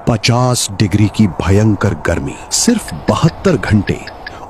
50 degree की भयंकर गर्मी, सिर्फ 72 घंटे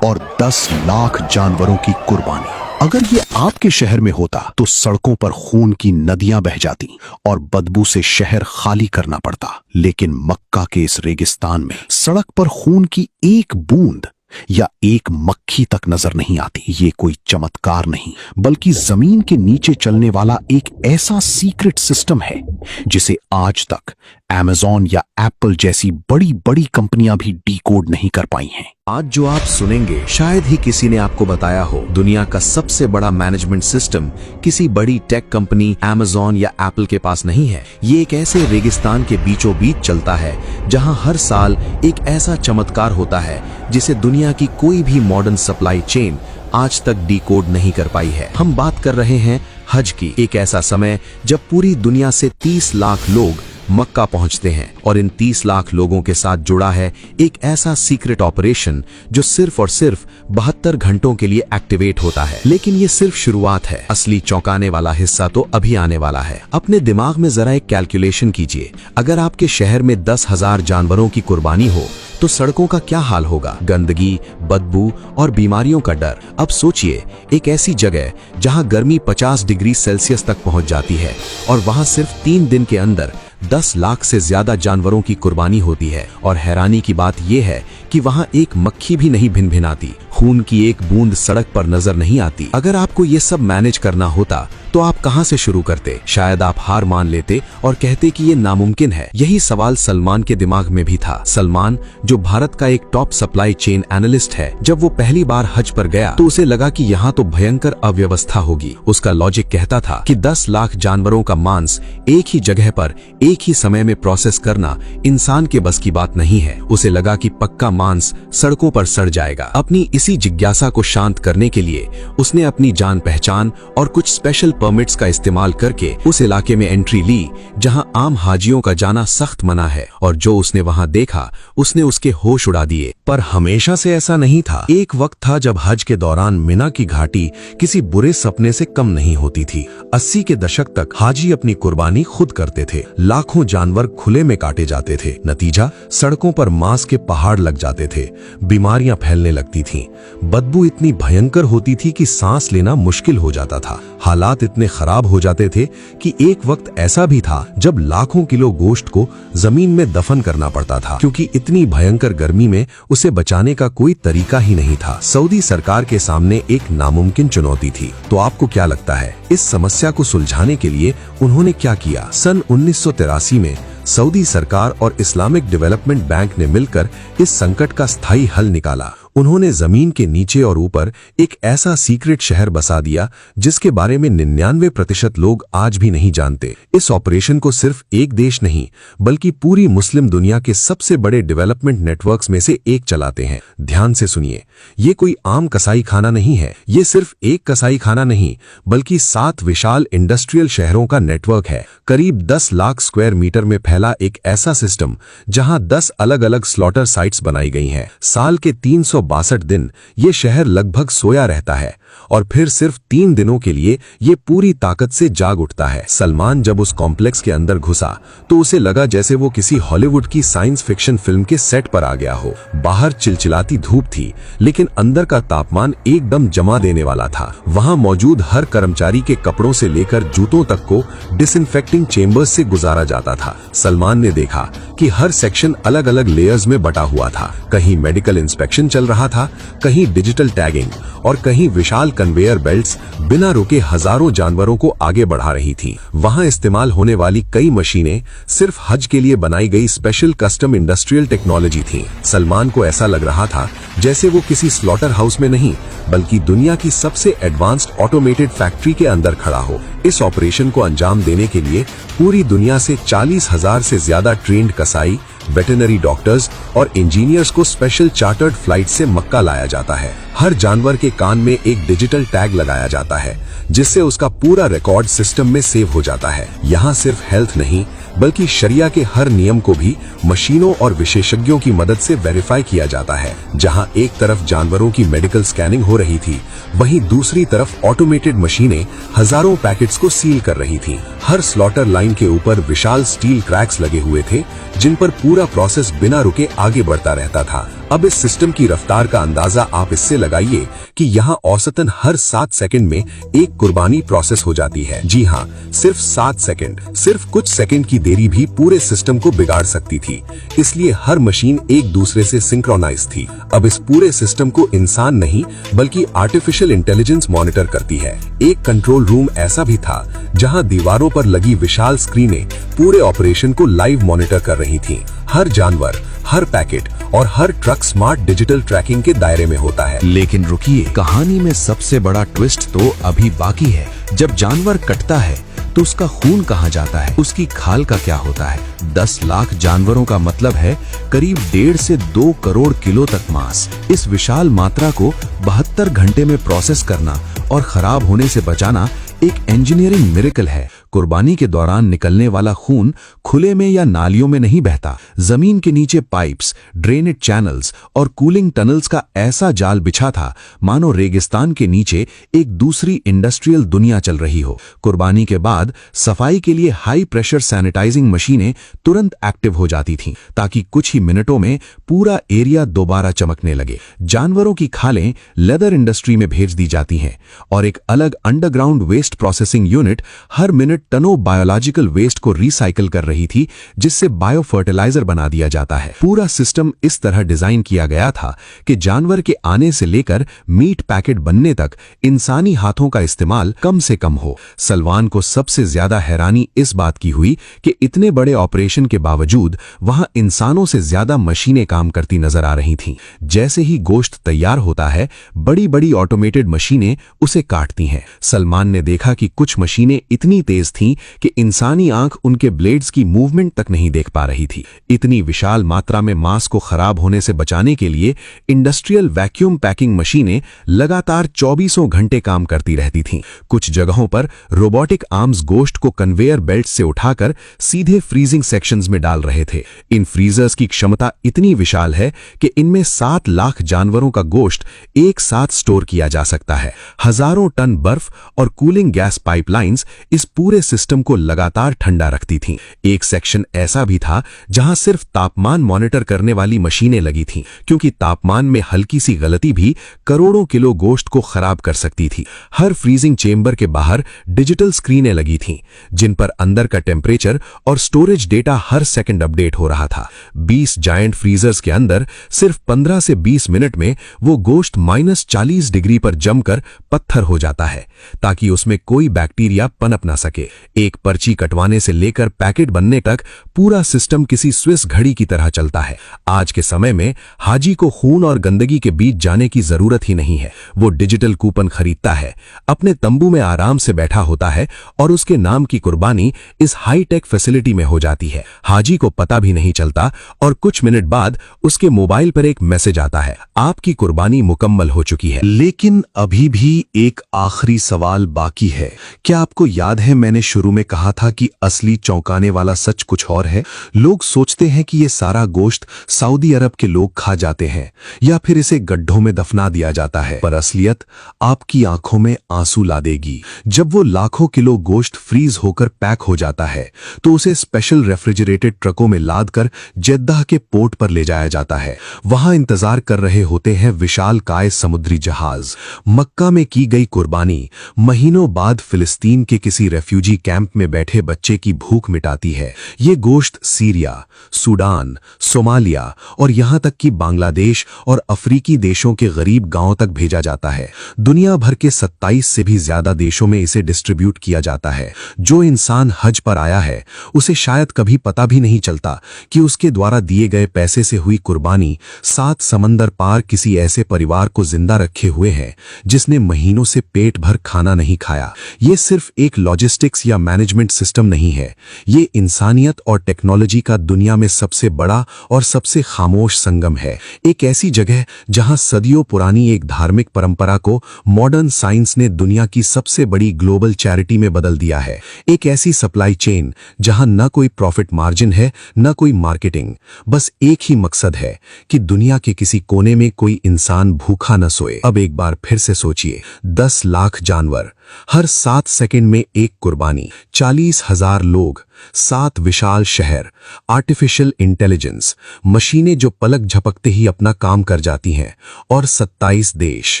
और 10 लाख जानवरों की कुर्बानी। अगर ये आपके शहर में होता तो सड़कों पर खून की नदियां बह जाती और बदबू से शहर खाली करना पड़ता। लेकिन मक्का के इस रेगिस्तान में सड़क पर खून की एक बूंद या एक मक्खी तक नजर नहीं आती। ये कोई चमत्कार नहीं, बल्कि जमीन के नीचे चलने वाला एक ऐसा सीक्रेट सिस्टम है जिसे आज तक अमेज़न या एप्पल जैसी बड़ी बड़ी कंपनियां भी डीकोड नहीं कर पाई हैं। आज जो आप सुनेंगे शायद ही किसी ने आपको बताया हो। दुनिया का सबसे बड़ा मैनेजमेंट सिस्टम किसी बड़ी टेक कंपनी अमेज़न या एप्पल के पास नहीं है। ये एक ऐसे रेगिस्तान के बीचों बीच चलता है जहां हर साल एक ऐसा चमत्कार होता है जिसे दुनिया की कोई भी मॉडर्न सप्लाई चेन आज तक डीकोड नहीं कर पाई है। हम बात कर रहे हैं हज की। एक ऐसा समय जब पूरी दुनिया से 30 लाख लोग मक्का पहुंचते हैं और इन 30 लाख लोगों के साथ जुड़ा है एक ऐसा सीक्रेट ऑपरेशन जो सिर्फ और सिर्फ 72 घंटों के लिए एक्टिवेट होता है। लेकिन ये सिर्फ शुरुआत है, असली चौंकाने वाला हिस्सा तो अभी आने वाला है। अपने दिमाग में जरा एक कैलकुलेशन कीजिए, अगर आपके शहर में 10,000 जानवरों की कुर्बानी हो तो सड़कों का क्या हाल होगा। गंदगी, बदबू और बीमारियों का डर। अब सोचिए, एक ऐसी जगह जहां गर्मी 50 डिग्री सेल्सियस तक पहुंच जाती है और वहां सिर्फ 3 दिन के अंदर 10 लाख से ज्यादा जानवरों की कुर्बानी होती है। और हैरानी की बात यह है कि वहां एक मक्खी भी नहीं भिनभिनाती, खून की एक बूंद सड़क पर नजर नहीं आती। अगर आपको ये सब मैनेज करना होता तो आप कहां से शुरू करते? शायद आप हार मान लेते और कहते कि ये नामुमकिन है। यही सवाल सलमान के दिमाग में भी था। सलमान, जो भारत का एक टॉप सप्लाई चेन एनालिस्ट है, जब वो पहली बार हज पर गया तो उसे लगा कि यहाँ तो भयंकर अव्यवस्था होगी। उसका लॉजिक कहता था कि 10 लाख जानवरों का मांस एक ही जगह पर एक ही समय में प्रोसेस करना इंसान के बस की बात नहीं है। उसे लगा कि पक्का मांस सड़कों पर सड़ जाएगा। अपनी इसी जिज्ञासा को शांत करने के लिए उसने अपनी जान पहचान और कुछ स्पेशल परमिट्स का इस्तेमाल करके उस इलाके में एंट्री ली जहां आम हाजियों का जाना सख्त मना है। और जो उसने वहां देखा उसने उसके होश उड़ा दिए। पर हमेशा से ऐसा नहीं था। एक वक्त था जब हज के दौरान मिना की घाटी किसी बुरे सपने से कम नहीं होती थी। 80 के दशक तक हाजी अपनी कुर्बानी खुद करते थे। लाखों जानवर खुले में काटे जाते थे। नतीजा, सड़कों पर मांस के पहाड़ लग जाते थे, बीमारियां फैलने लगती थीं, बदबू इतनी भयंकर होती थी कि सांस लेना मुश्किल हो जाता था। हालात इतने खराब हो जाते थे कि एक वक्त ऐसा भी था जब लाखों किलो गोश्त को जमीन में दफन करना पड़ता था, क्योंकि इतनी भयंकर गर्मी में उसे बचाने का कोई तरीका ही नहीं था। सऊदी सरकार के सामने एक नामुमकिन चुनौती थी। तो आपको क्या लगता है, इस समस्या को सुलझाने के लिए उन्होंने क्या किया? सन 1983 में सऊदी सरकार और इस्लामिक डेवलपमेंट बैंक ने मिलकर इस संकट का स्थायी हल निकाला। उन्होंने जमीन के नीचे और ऊपर एक ऐसा सीक्रेट शहर बसा दिया जिसके बारे में 99% लोग आज भी नहीं जानते। इस ऑपरेशन को सिर्फ एक देश नहीं बल्कि पूरी मुस्लिम दुनिया के सबसे बड़े डेवलपमेंट नेटवर्क्स में से एक चलाते हैं। ध्यान से सुनिए, ये कोई आम कसाई खाना नहीं है। ये सिर्फ एक कसाई खाना नहीं बल्कि 7 विशाल इंडस्ट्रियल शहरों का नेटवर्क है। करीब 10 लाख स्क्वायर मीटर में फैला एक ऐसा सिस्टम जहां 10 अलग अलग स्लॉटर साइट्स बनाई गई हैं। साल के 362 दिन ये शहर लगभग सोया रहता है और फिर सिर्फ 3 दिनों के लिए ये पूरी ताकत से जाग उठता है। सलमान जब उस कॉम्प्लेक्स के अंदर घुसा तो उसे लगा जैसे वो किसी हॉलीवुड की साइंस फिक्शन फिल्म के सेट पर आ गया हो। बाहर चिलचिलाती धूप थी लेकिन अंदर का तापमान एकदम जमा देने वाला था। वहां मौजूद हर कर्मचारी के कपड़ों से लेकर जूतों तक को डिसइंफेक्टिंग चेंबर्स से गुजारा जाता था। सलमान ने देखा कि हर सेक्शन अलग अलग लेयर्स में बटा हुआ था। कहीं मेडिकल इंस्पेक्शन चल रहा था, कहीं डिजिटल टैगिंग और कहीं विशाल कन्वेयर बेल्ट्स बिना रुके हजारों जानवरों को आगे बढ़ा रही थीं। वहां इस्तेमाल होने वाली कई मशीनें सिर्फ हज के लिए बनाई गई स्पेशल कस्टम इंडस्ट्रियल टेक्नोलॉजी थीं। सलमान को ऐसा लग रहा था जैसे वो किसी स्लॉटर हाउस में नहीं बल्कि दुनिया की सबसे एडवांस्ड ऑटोमेटेड फैक्ट्री के अंदर खड़ा हो। इस ऑपरेशन को अंजाम देने के लिए पूरी दुनिया से 40,000 से ज्यादा ट्रेंड कसाई, वेटरनरी डॉक्टर्स और इंजीनियर्स को स्पेशल चार्टर्ड फ्लाइट से मक्का लाया जाता है। हर जानवर के कान में एक डिजिटल टैग लगाया जाता है जिससे उसका पूरा रिकॉर्ड सिस्टम में सेव हो जाता है। यहाँ सिर्फ हेल्थ नहीं बल्कि शरिया के हर नियम को भी मशीनों और विशेषज्ञों की मदद से वेरीफाई किया जाता है। जहां एक तरफ जानवरों की मेडिकल स्कैनिंग हो रही थी, वहीं दूसरी तरफ ऑटोमेटेड मशीनें हजारों पैकेट्स को सील कर रही थीं। हर स्लॉटर लाइन के ऊपर विशाल स्टील क्रैक्स लगे हुए थे जिन पर पूरी पूरा प्रोसेस बिना रुके आगे बढ़ता रहता था। अब इस सिस्टम की रफ्तार का अंदाजा आप इससे लगाइए कि यहाँ औसतन हर 7 सेकंड में एक कुर्बानी प्रोसेस हो जाती है। जी हाँ, सिर्फ 7 सेकंड। सिर्फ कुछ सेकंड की देरी भी पूरे सिस्टम को बिगाड़ सकती थी, इसलिए हर मशीन एक दूसरे से सिंक्रोनाइज थी। अब इस पूरे सिस्टम को इंसान नहीं बल्कि आर्टिफिशियल इंटेलिजेंस मॉनिटर करती है। एक कंट्रोल रूम ऐसा भी था जहां दीवारों पर लगी विशाल स्क्रीनें पूरे ऑपरेशन को लाइव मॉनिटर कर रही थीं। हर जानवर, हर पैकेट और हर ट्रक स्मार्ट डिजिटल ट्रैकिंग के दायरे में होता है। लेकिन रुकिए, कहानी में सबसे बड़ा ट्विस्ट तो अभी बाकी है। जब जानवर कटता है तो उसका खून कहाँ जाता है, उसकी खाल का क्या होता है? 10 लाख जानवरों का मतलब है करीब 1.5 से 2 करोड़ किलो तक मांस। इस विशाल मात्रा को 72 घंटे में प्रोसेस करना और खराब होने से बचाना एक इंजीनियरिंग मिरेकल है। कुर्बानी के दौरान निकलने वाला खून खुले में या नालियों में नहीं बहता। जमीन के नीचे पाइप्स, ड्रेनेज चैनल्स और कूलिंग टनल्स का ऐसा जाल बिछा था मानो रेगिस्तान के नीचे एक दूसरी इंडस्ट्रियल दुनिया चल रही हो। कुर्बानी के बाद सफाई के लिए हाई प्रेशर सैनिटाइजिंग मशीनें तुरंत एक्टिव हो जाती थीं ताकि कुछ ही मिनटों में पूरा एरिया दोबारा चमकने लगे। जानवरों की खालें लेदर इंडस्ट्री में भेज दी जाती हैं और एक अलग अंडरग्राउंड वेस्ट प्रोसेसिंग यूनिट हर मिनट टनों बायोलॉजिकल वेस्ट को रिसाइकिल कर रही थी, जिससे बायो फर्टिलाइजर बना दिया जाता है। पूरा सिस्टम इस तरह डिजाइन किया गया था कि जानवर के आने से लेकर मीट पैकेट बनने तक इंसानी हाथों का इस्तेमाल कम से कम हो। सलमान को सबसे ज्यादा हैरानी इस बात की हुई कि इतने बड़े ऑपरेशन के बावजूद वहां इंसानों से ज्यादा मशीनें काम करती नजर आ रही थीं। जैसे ही गोश्त तैयार होता है, बड़ी बड़ी ऑटोमेटेड मशीनें उसे काटती हैं। सलमान ने देखा कि कुछ मशीनें इतनी तेज थीं कि इंसानी आंख उनके ब्लेड्स की मूवमेंट तक नहीं देख पा रही थी। इतनी विशाल मात्रा में मांस को खराब होने से बचाने के लिए इंडस्ट्रियल वैक्यूम पैकिंग मशीनें लगातार 24 घंटे काम करती रहती थीं। कुछ जगहों पर रोबोटिक आर्म्स गोश्त को कन्वेयर बेल्ट से उठाकर सीधे फ्रीजिंग सेक्शंस में डाल रहे थे। इन फ्रीजर्स की क्षमता इतनी विशाल है कि इनमें 7 लाख जानवरों का गोश्त एक साथ स्टोर किया जा सकता है। हजारों टन बर्फ और कूलिंग गैस पाइपलाइंस इस पूरे सिस्टम को लगातार ठंडा रखती थीं। एक सेक्शन ऐसा भी था जहां सिर्फ तापमान मॉनिटर करने वाली मशीनें लगी थीं, क्योंकि तापमान में हल्की सी गलती भी करोड़ों किलो गोश्त को खराब कर सकती थी। हर फ्रीजिंग चेंबर के बाहर डिजिटल स्क्रीनें लगी थीं, जिन पर अंदर का टेम्परेचर और स्टोरेज डेटा हर सेकंड अपडेट हो रहा था। 20 जायंट फ्रीजर्स के अंदर सिर्फ 15 से 20 मिनट में वो गोश्त -40 डिग्री पर जमकर पत्थर हो जाता है, ताकि उसमें कोई बैक्टीरिया पनप ना सके। एक पर्ची कटवाने से लेकर पैकेट बनने तक पूरा सिस्टम किसी स्विस घड़ी की तरह चलता है। आज के समय में हाजी को खून और गंदगी के बीच जाने की जरूरत ही नहीं है। वो डिजिटल कूपन खरीदता है, अपने तंबू में आराम से बैठा होता है और उसके नाम की कुर्बानी इस हाईटेक फैसिलिटी में हो जाती है। हाजी को पता भी नहीं चलता और कुछ मिनट बाद उसके मोबाइल पर एक मैसेज आता है, आपकी कुर्बानी मुकम्मल हो चुकी है। लेकिन अभी भी एक आखिरी सवाल बाकी है। क्या आपको याद है मैंने शुरू में कहा था कि असली चौंकाने वाला सच कुछ और है? लोग सोचते हैं कि ये सारा गोश्त सऊदी अरब के लोग खा जाते हैं या फिर इसे गड्ढों में दफना दिया जाता है, पर असलियत आपकी आंखों में आंसू ला देगी। जब वो लाखों किलो गोश्त फ्रीज होकर पैक हो जाता है तो उसे स्पेशल रेफ्रिजरेटेड ट्रकों में लाद कर जेद्दाह के पोर्ट पर ले जाया जाता है। वहां इंतजार कर रहे होते हैं विशाल काय समुद्री जहाज। मक्का में की गई कुर्बानी महीनों बाद फिलिस्तीन के किसी रेफ्यूजी कैंप में बैठे बच्चे की भूख मिटाती है। ये गोश्त सीरिया, सूडान, सोमालिया और यहां तक कि बांग्लादेश और अफ्रीकी देशों के गरीब गांवों तक भेजा जाता है। दुनिया भर के 27 से भी ज्यादा देशों में इसे डिस्ट्रीब्यूट किया जाता है। जो इंसान हज पर आया है उसे शायद कभी पता भी नहीं चलता कि उसके द्वारा दिए गए पैसे से हुई कुर्बानी 7 समंदर पार किसी ऐसे परिवार को जिंदा रखे हुए है जिसने महीनों से पेट भर खाना नहीं खाया। ये सिर्फ एक लॉजिस्टिक्स या मैनेजमेंट सिस्टम नहीं है, ये इंसानियत और टेक्नोलॉजी का दुनिया में सबसे बड़ा और सबसे खामोश संगम है। एक ऐसी जगह जहां सदियों पुरानी एक धार्मिक परंपरा को मॉडर्न साइंस ने दुनिया की सबसे बड़ी ग्लोबल चैरिटी में बदल दिया है। एक ऐसी सप्लाई चेन जहां न कोई प्रॉफिट मार्जिन है न कोई मार्केटिंग, बस एक ही मकसद है कि दुनिया के किसी कोने में कोई इंसान भूखा न सोए। अब एक बार फिर से सोचिए, 10 लाख जानवर, हर 7 सेकंड में एक कुर्बानी। कुर्बानी, 40,000 लोग, 7 विशाल शहर, आर्टिफिशियल इंटेलिजेंस, मशीनें जो पलक झपकते ही अपना काम कर जाती हैं, और 27 देश।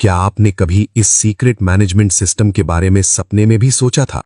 क्या आपने कभी इस सीक्रेट मैनेजमेंट सिस्टम के बारे में सपने में भी सोचा था?